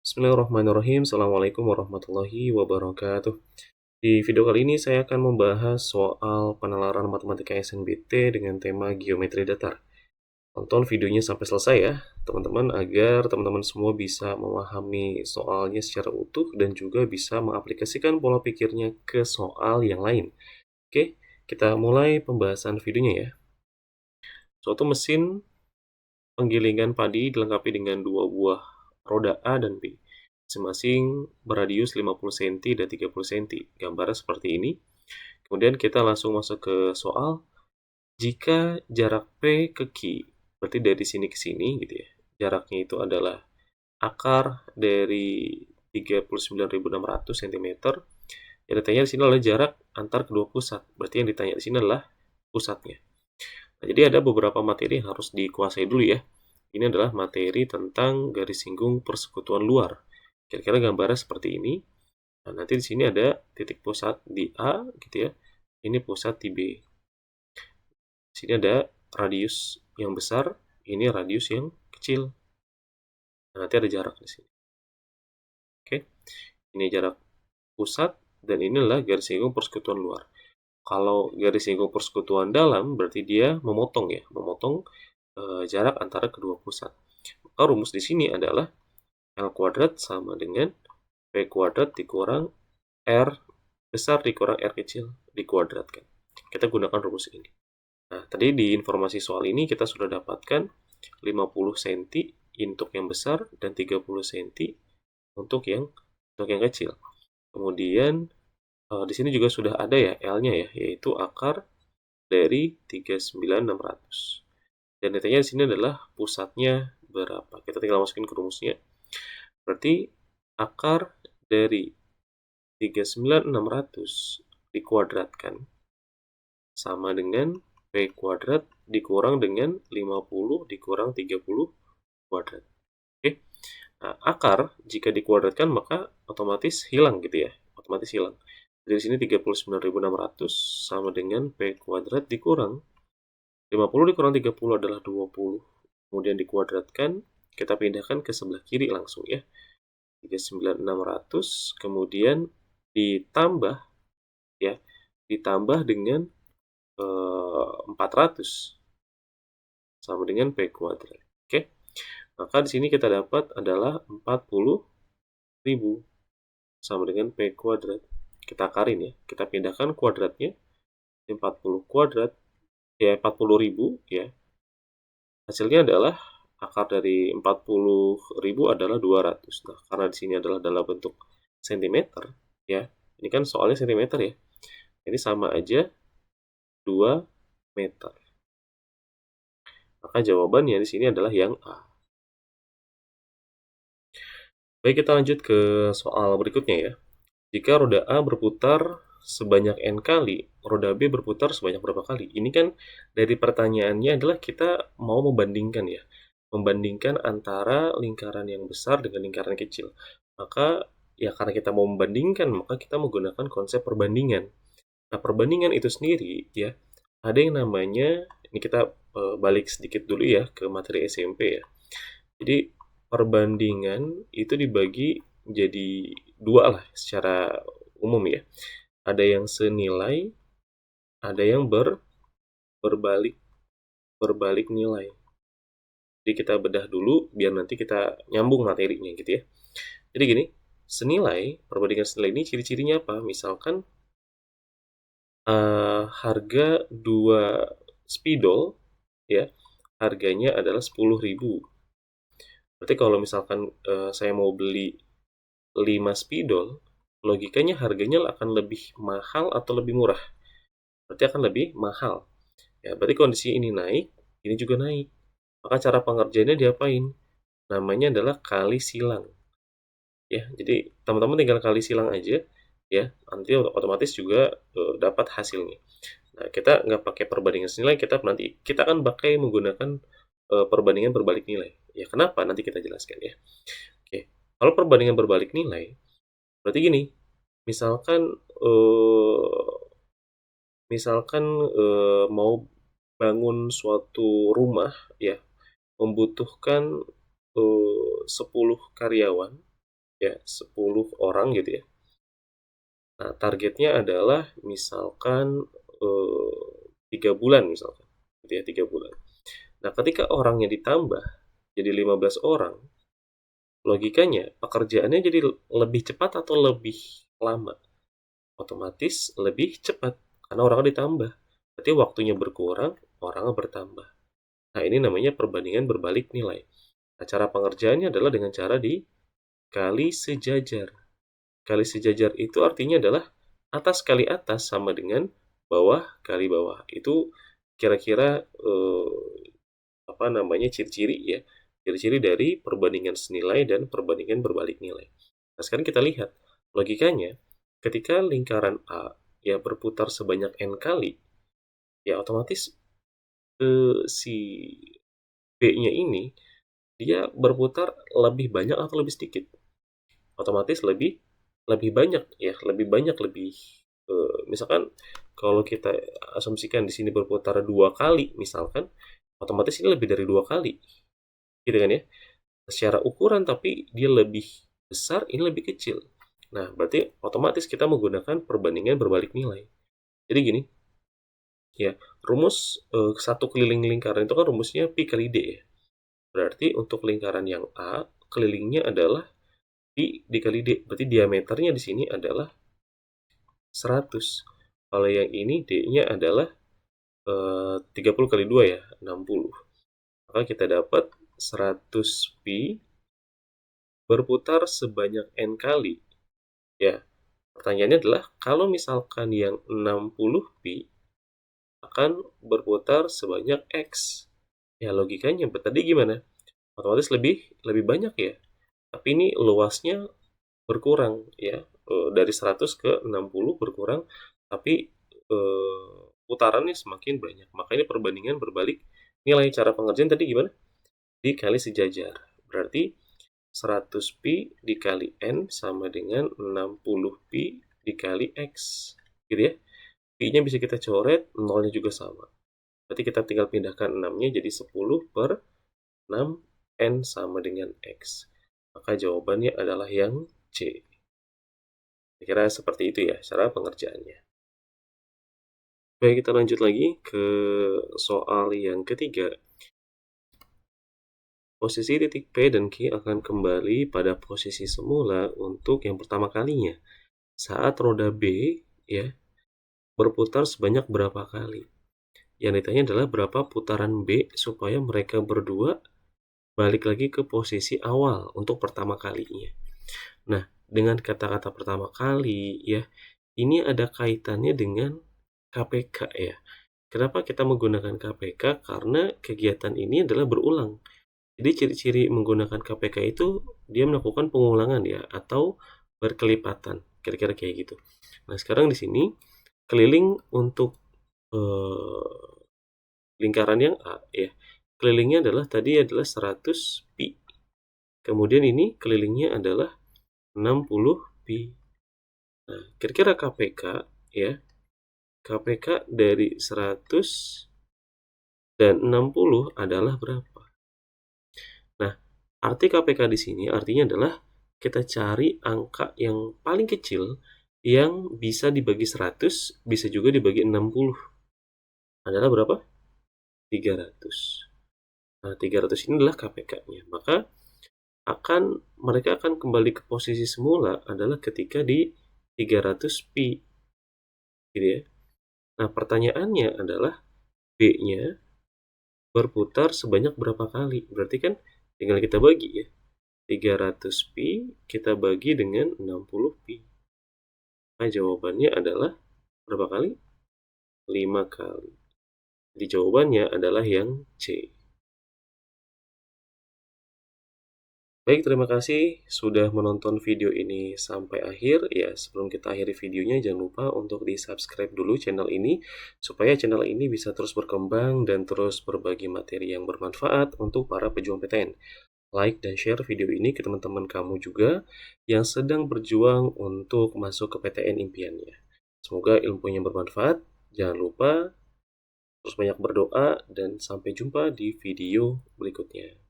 Bismillahirrahmanirrahim. Assalamualaikum warahmatullahi wabarakatuh. Di video kali ini saya akan membahas soal penalaran matematika SNBT dengan tema geometri datar. Tonton videonya sampai selesai ya, teman-teman, agar teman-teman semua bisa memahami soalnya secara utuh dan juga bisa mengaplikasikan pola pikirnya ke soal yang lain. Oke, kita mulai pembahasan videonya ya. Suatu mesin penggilingan padi dilengkapi dengan dua buah roda A dan B, masing-masing berradius 50 cm dan 30 cm. Gambarnya seperti ini. Kemudian kita langsung masuk ke soal. Jika jarak P ke Q, berarti dari sini ke sini gitu ya. Jaraknya itu adalah akar dari 39.600 cm. Yang ditanya di sini adalah jarak antar kedua pusat. Berarti yang ditanya di sini adalah pusatnya. Nah, jadi ada beberapa materi yang harus dikuasai dulu ya. Ini adalah materi tentang garis singgung persekutuan luar. Kira-kira gambarnya seperti ini. Nah, nanti di sini ada titik pusat di A gitu ya. Ini pusat di B. Di sini ada radius yang besar, ini radius yang kecil. Nah, nanti ada jarak di sini. Oke. Ini jarak pusat dan ini adalah garis singgung persekutuan luar. Kalau garis singgung persekutuan dalam berarti dia memotong ya, memotong jarak antara kedua pusat. Maka rumus di sini adalah L kuadrat sama dengan P kuadrat dikurang R besar dikurang R kecil dikuadratkan. Kita gunakan rumus ini. Nah, tadi di informasi soal ini kita sudah dapatkan 50 cm untuk yang besar dan 30 cm untuk yang kecil. Kemudian di sini juga sudah ada ya L-nya ya, yaitu akar dari 39.600. Dan ditanya di sini adalah pusatnya berapa. Kita tinggal masukin ke rumusnya. Berarti akar dari 39.600 dikuadratkan sama dengan P kuadrat dikurang dengan 50 dikurang 30 kuadrat. Oke. Nah, akar jika dikuadratkan maka otomatis hilang gitu ya. Otomatis hilang. Dari sini 39.600 sama dengan P kuadrat dikurang 50 dikurang 30 adalah 20. Kemudian dikuadratkan, kita pindahkan ke sebelah kiri langsung ya. 39.600 kemudian ditambah ya, ditambah dengan 400 sama dengan P kuadrat. Oke. Maka di sini kita dapat adalah 40.000 sama dengan P kuadrat. Kita akarin ya. Kita pindahkan kuadratnya 40 kuadrat ya 40.000 ya. Hasilnya adalah akar dari 40.000 adalah 200. Nah, karena di sini adalah dalam bentuk sentimeter ya. Ini kan soalnya sentimeter ya. Ini sama aja 2 meter. Maka jawabannya di sini adalah yang A. Baik, kita lanjut ke soal berikutnya ya. Jika roda A berputar sebanyak N kali, roda B berputar sebanyak berapa kali? Ini kan dari pertanyaannya adalah kita mau membandingkan ya. Membandingkan antara lingkaran yang besar dengan lingkaran kecil. Maka ya karena kita mau membandingkan, maka kita menggunakan konsep perbandingan. Nah, perbandingan itu sendiri ya, ada yang namanya, ini kita balik sedikit dulu ya ke materi SMP ya. Jadi perbandingan itu dibagi jadi dua lah secara umum ya. Ada yang senilai, ada yang berbalik nilai. Jadi kita bedah dulu biar nanti kita nyambung materinya gitu ya. Jadi gini, senilai, perbandingan senilai ini ciri-cirinya apa? Misalkan harga 2 spidol ya, harganya adalah 10.000. Berarti kalau misalkan saya mau beli 5 spidol, logikanya harganya akan lebih mahal atau lebih murah? Berarti akan lebih mahal. Ya, berarti kondisi ini naik, ini juga naik. Maka cara pengerjaannya diapain? Namanya adalah kali silang. Ya, jadi teman-teman tinggal kali silang aja ya, nanti otomatis juga dapat hasilnya. Nah, kita nggak pakai perbandingan senilai, kita akan pakai menggunakan perbandingan berbalik nilai. Ya, kenapa? Nanti kita jelaskan ya. Oke, kalau perbandingan berbalik nilai, berarti gini, misalkan mau bangun suatu rumah, ya, membutuhkan 10 karyawan, ya 10 orang gitu ya. Nah, targetnya adalah misalkan 3 bulan misalkan, gitu ya, 3 bulan. Nah, ketika orangnya ditambah jadi 15 orang, logikanya pekerjaannya jadi lebih cepat atau lebih lama? Otomatis lebih cepat, karena orangnya ditambah. Berarti waktunya berkurang, orangnya bertambah. Nah, ini namanya perbandingan berbalik nilai. Nah, cara pengerjaannya adalah dengan cara dikali sejajar. Kali sejajar itu artinya adalah atas kali atas sama dengan bawah kali bawah. Itu kira-kira apa namanya ciri-ciri ya. Ciri-ciri dari perbandingan senilai dan perbandingan berbalik nilai. Nah, sekarang kita lihat logikanya ketika lingkaran A ya berputar sebanyak n kali, ya otomatis si B-nya ini dia berputar lebih banyak atau lebih sedikit? Otomatis lebih lebih banyak ya, lebih banyak lebih misalkan kalau kita asumsikan di sini berputar 2 kali misalkan, otomatis ini lebih dari 2 kali. Gitu kan ya? Secara ukuran tapi dia lebih besar, ini lebih kecil. Nah, berarti otomatis kita menggunakan perbandingan berbalik nilai. Jadi gini, ya, rumus satu keliling lingkaran itu kan rumusnya pi kali d ya. Berarti untuk lingkaran yang A, kelilingnya adalah pi dikali d. Berarti diameternya di sini adalah 100. Kalau yang ini d-nya adalah 30 kali 2 ya, 60. Maka kita dapat 100 pi berputar sebanyak n kali. Ya, pertanyaannya adalah kalau misalkan yang 60 pi akan berputar sebanyak x. Ya, logikanya tadi gimana? Otomatis lebih lebih banyak ya. Tapi ini luasnya berkurang ya. Dari 100 ke 60 berkurang, tapi putarannya semakin banyak. Maka ini perbandingan berbalik nilai. Cara pengerjaan tadi gimana? Dikali sejajar. Berarti 100 pi dikali n sama dengan 60 pi dikali x. Gitu ya. Pi-nya bisa kita coret, nolnya juga sama. Berarti kita tinggal pindahkan 6-nya jadi 10 per 6, n sama dengan x. Maka jawabannya adalah yang C. Kira-kira seperti itu ya cara pengerjaannya. Baik, kita lanjut lagi ke soal yang ketiga. Posisi titik P dan Q akan kembali pada posisi semula untuk yang pertama kalinya saat roda B ya berputar sebanyak berapa kali. Yang ditanya adalah berapa putaran B supaya mereka berdua balik lagi ke posisi awal untuk pertama kalinya. Nah, dengan kata-kata pertama kali ya, ini ada kaitannya dengan KPK ya. Kenapa kita menggunakan KPK? Karena kegiatan ini adalah berulang. Jadi ciri-ciri menggunakan KPK itu dia melakukan pengulangan ya atau berkelipatan, kira-kira kayak gitu. Nah, sekarang di sini keliling untuk lingkaran yang A ya. Kelilingnya adalah tadi adalah 100 pi. Kemudian ini kelilingnya adalah 60 pi. Nah, kira-kira KPK ya. KPK dari 100 dan 60 adalah berapa? Nah, arti KPK di sini artinya adalah kita cari angka yang paling kecil yang bisa dibagi 100, bisa juga dibagi 60. Adalah berapa? 300. Nah, 300 ini adalah KPK-nya. Maka mereka akan kembali ke posisi semula adalah ketika di 300 pi. Gitu ya. Nah, pertanyaannya adalah B-nya berputar sebanyak berapa kali? Berarti kan tinggal kita bagi ya. 300 pi kita bagi dengan 60 pi. Nah, jawabannya adalah berapa kali? 5 kali. Jadi jawabannya adalah yang C. Baik, terima kasih sudah menonton video ini sampai akhir. Ya, sebelum kita akhiri videonya, jangan lupa untuk di-subscribe dulu channel ini, supaya channel ini bisa terus berkembang dan terus berbagi materi yang bermanfaat untuk para pejuang PTN. Like dan share video ini ke teman-teman kamu juga yang sedang berjuang untuk masuk ke PTN impiannya. Semoga ilmunya bermanfaat. Jangan lupa terus banyak berdoa dan sampai jumpa di video berikutnya.